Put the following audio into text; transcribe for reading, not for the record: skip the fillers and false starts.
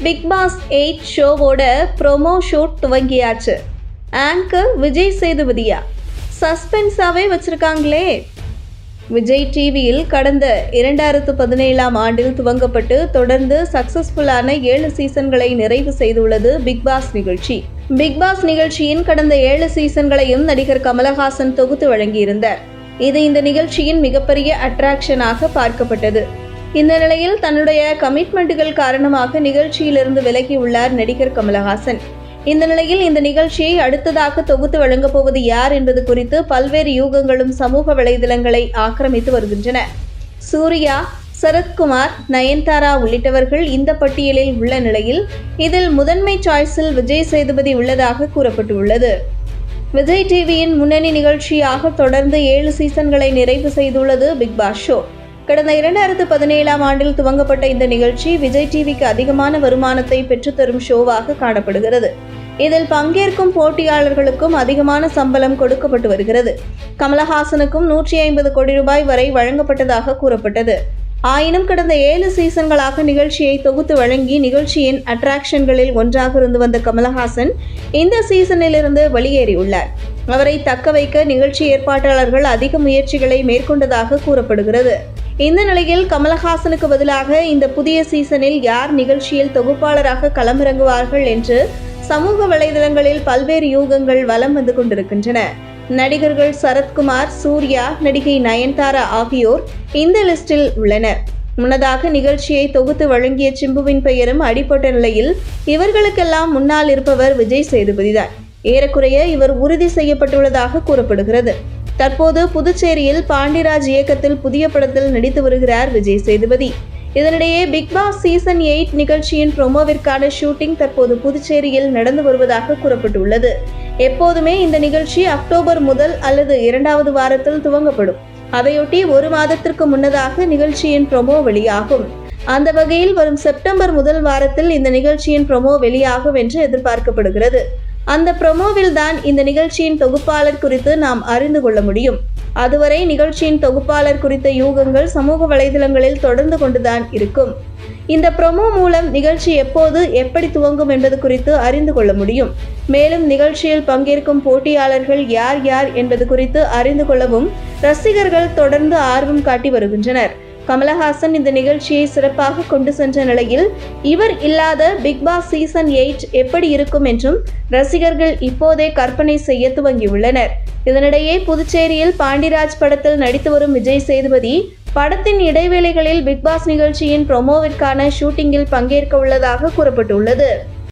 Big boss 8 ஷோவோட promo shoot துவங்கியாச்சு. Anchor Vijay சேதுபதியா? சஸ்பென்ஸாவே வச்சிருக்காங்களே. விஜய் டிவியில் கடந்த 2017ஆம் ஆண்டில் துவங்கப்பட்டு தொடர்ந்து சக்சஸ்ஃபுல்லான 7 சீசன்களை நிறைவு செய்துள்ளது பிக் பாஸ் நிகழ்ச்சி. பிக் பாஸ் நிகழ்ச்சியின் கடந்த 7 சீசன்களையும் நடிகர் கமலஹாசன் தொகுத்து வழங்கியிருந்தார். இது இந்த நிகழ்ச்சியின் மிகப்பெரிய அட்ராக்ஷனாக பார்க்கப்பட்டது. இந்த நிலையில் தன்னுடைய கமிட்மெண்ட்டுகள் காரணமாக நிகழ்ச்சியிலிருந்து விலகியுள்ளார் நடிகர் கமலஹாசன். இந்த நிலையில் இந்த நிகழ்ச்சியை அடுத்ததாக தொகுத்து வழங்கப் போவது யார் என்பது குறித்து பல்வேறு யூகங்களும் சமூக வலைதளங்களை ஆக்கிரமித்து வருகின்றன. சூர்யா, சரத்குமார், நயன்தாரா உள்ளிட்டவர்கள் இந்த பட்டியலில் உள்ள நிலையில் இதில் முதன்மை சாய்ஸில் விஜய் சேதுபதி உள்ளதாக கூறப்பட்டுள்ளது. விஜய் டிவியின் முன்னணி நிகழ்ச்சியாக தொடர்ந்து 7 சீசன்களை நிறைவு செய்துள்ளது பிக் பாஸ் ஷோ. கடந்த 2017ஆம் ஆண்டில் துவங்கப்பட்ட இந்த நிகழ்ச்சி விஜய் டிவிக்கு அதிகமான வருமானத்தை பெற்றுத்தரும் ஷோவாக காணப்படுகிறது. இதில் பங்கேற்கும் போட்டியாளர்களுக்கும் அதிகமான சம்பளம் கொடுக்கப்பட்டு வருகிறது. கமலஹாசனுக்கும் 150 கோடி ரூபாய் வரை வழங்கப்பட்டதாக கூறப்பட்டது. ஆயினும் கடந்த 7 சீசன்களாக நிகழ்ச்சியை தொகுத்து வழங்கி நிகழ்ச்சியின் அட்ராக்ஷன்களில் ஒன்றாக இருந்து வந்த கமலஹாசன் இந்த சீசனிலிருந்து வெளியேறியுள்ளார். அவரை தக்க வைக்க நிகழ்ச்சி ஏற்பாட்டாளர்கள் அதிக முயற்சிகளை மேற்கொண்டதாக கூறப்படுகிறது. இந்த நிலையில் கமலஹாசனுக்கு பதிலாக இந்த புதிய சீசனில் யார் நிகழ்ச்சியில் தொகுப்பாளராக களமிறங்குவார்கள் என்று சமூக வலைதளங்களில் பல்வேறு யூகங்கள் வலம் வந்து கொண்டிருக்கின்றன. நடிகர்கள் சரத்குமார், சூர்யா, நடிகை நயன்தாரா ஆகியோர் இந்த லிஸ்டில் உள்ளனர். முன்னதாக நிகழ்ச்சியை தொகுத்து வழங்கிய சிம்புவின் பெயரும் அடிபட்ட நிலையில் இவர்களுக்கெல்லாம் முன்னால் இருப்பவர் விஜய் சேதுபதிதான். ஏறக்குறைய இவர் உறுதி செய்யப்பட்டுள்ளதாக கூறப்படுகிறது. தற்போது புதுச்சேரியில் பாண்டிராஜ் இயக்கத்தில் புதிய படத்தில் நடித்து வருகிறார் விஜய் சேதுபதி. இதனிடையே பிக் பாஸ் சீசன் 8 நிகழ்ச்சியின் ப்ரோமோவிற்கான ஷூட்டிங் தற்போது புதுச்சேரியில் நடந்து வருவதாக கூறப்பட்டுள்ளது. எப்போதுமே இந்த நிகழ்ச்சி அக்டோபர் முதல் அல்லது 2வது வாரத்தில் துவங்கப்படும். அதையொட்டி 1 மாதத்திற்கு முன்னதாக நிகழ்ச்சியின் ப்ரோமோ வெளியாகும். அந்த வகையில் வரும் செப்டம்பர் முதல் வாரத்தில் இந்த நிகழ்ச்சியின் ப்ரோமோ வெளியாகும் என்று எதிர்பார்க்கப்படுகிறது. அந்த ப்ரோமோவில் தான் இந்த நிகழ்ச்சியின் தொகுப்பாளர் குறித்து நாம் அறிந்து கொள்ள முடியும். அதுவரை நிகழ்ச்சியின் தொகுப்பாளர் குறித்த யூகங்கள் சமூக வலைதளங்களில் தொடர்ந்து கொண்டுதான் இருக்கும். இந்த ப்ரோமோ மூலம் நிகழ்ச்சி எப்போது எப்படி துவங்கும் என்பது குறித்து அறிந்து கொள்ள முடியும். மேலும் நிகழ்ச்சியில் பங்கேற்கும் போட்டியாளர்கள் யார் யார் என்பது குறித்து அறிந்து கொள்ளவும் ரசிகர்கள் தொடர்ந்து ஆர்வம் காட்டி வருகின்றனர். கமலஹாசன் இந்த நிகழ்ச்சியை சிறப்பாக கொண்டு சென்ற நிலையில் இவர் இல்லாத பிக் பாஸ் சீசன் 8 எப்படி இருக்கும் என்றும் ரசிகர்கள் இப்போதே கற்பனை செய்ய துவங்கியுள்ளனர். இதனிடையே புதுச்சேரியில் பாண்டிராஜ் படத்தில் நடித்து வரும் விஜய் சேதுபதி படத்தின் இடைவேளைகளில் பிக் பாஸ் நிகழ்ச்சியின் ப்ரோமோவிற்கான ஷூட்டிங்கில் பங்கேற்க உள்ளதாக கூறப்பட்டுள்ளது.